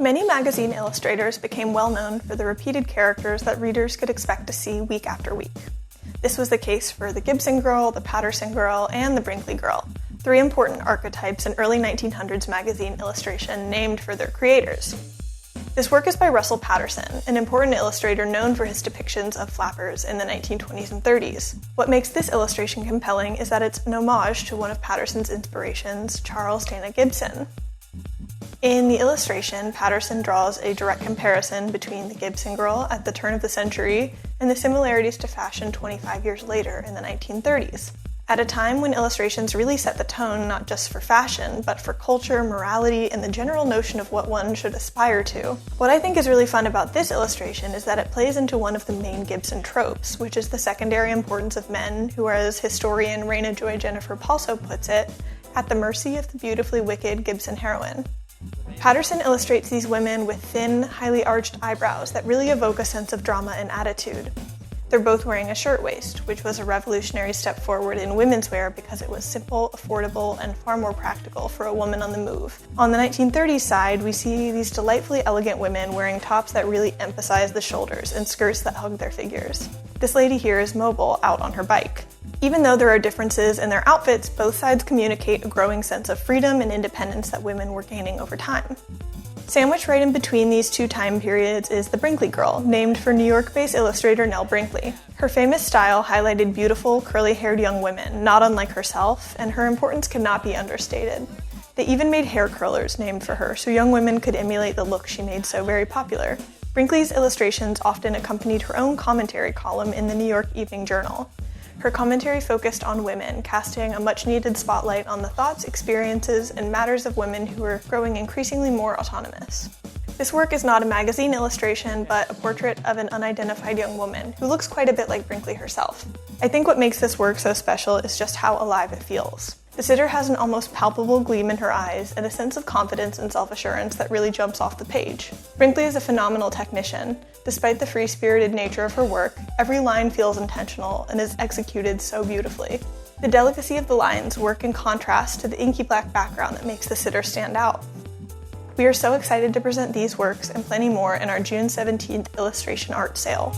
Many magazine illustrators became well known for the repeated characters that readers could expect to see week after week. This was the case for the Gibson Girl, the Patterson Girl, and the Brinkley Girl, three important archetypes in early 1900s magazine illustration named for their creators. This work is by Russell Patterson, an important illustrator known for his depictions of flappers in the 1920s and 30s. What makes this illustration compelling is that it's an homage to one of Patterson's inspirations, Charles Dana Gibson. In the illustration, Patterson draws a direct comparison between the Gibson Girl at the turn of the century and the similarities to fashion 25 years later in the 1930s. At a time when illustrations really set the tone not just for fashion, but for culture, morality, and the general notion of what one should aspire to. What I think is really fun about this illustration is that it plays into one of the main Gibson tropes, which is the secondary importance of men who are, as historian Raina Joy Jennifer Palso puts it, at the mercy of the beautifully wicked Gibson heroine. Patterson illustrates these women with thin, highly arched eyebrows that really evoke a sense of drama and attitude. They're both wearing a shirtwaist, which was a revolutionary step forward in women's wear because it was simple, affordable, and far more practical for a woman on the move. On the 1930s side, we see these delightfully elegant women wearing tops that really emphasize the shoulders and skirts that hug their figures. This lady here is mobile, out on her bike. Even though there are differences in their outfits, both sides communicate a growing sense of freedom and independence that women were gaining over time. Sandwiched right in between these two time periods is the Brinkley Girl, named for New York-based illustrator Nell Brinkley. Her famous style highlighted beautiful, curly-haired young women, not unlike herself, and her importance cannot be understated. They even made hair curlers named for her, so young women could emulate the look she made so very popular. Brinkley's illustrations often accompanied her own commentary column in the New York Evening Journal. Her commentary focused on women, casting a much-needed spotlight on the thoughts, experiences, and matters of women who were growing increasingly more autonomous. This work is not a magazine illustration, but a portrait of an unidentified young woman who looks quite a bit like Brinkley herself. I think what makes this work so special is just how alive it feels. The sitter has an almost palpable gleam in her eyes and a sense of confidence and self-assurance that really jumps off the page. Brinkley is a phenomenal technician. Despite the free-spirited nature of her work, every line feels intentional and is executed so beautifully. The delicacy of the lines work in contrast to the inky black background that makes the sitter stand out. We are so excited to present these works and plenty more in our June 17th illustration art sale.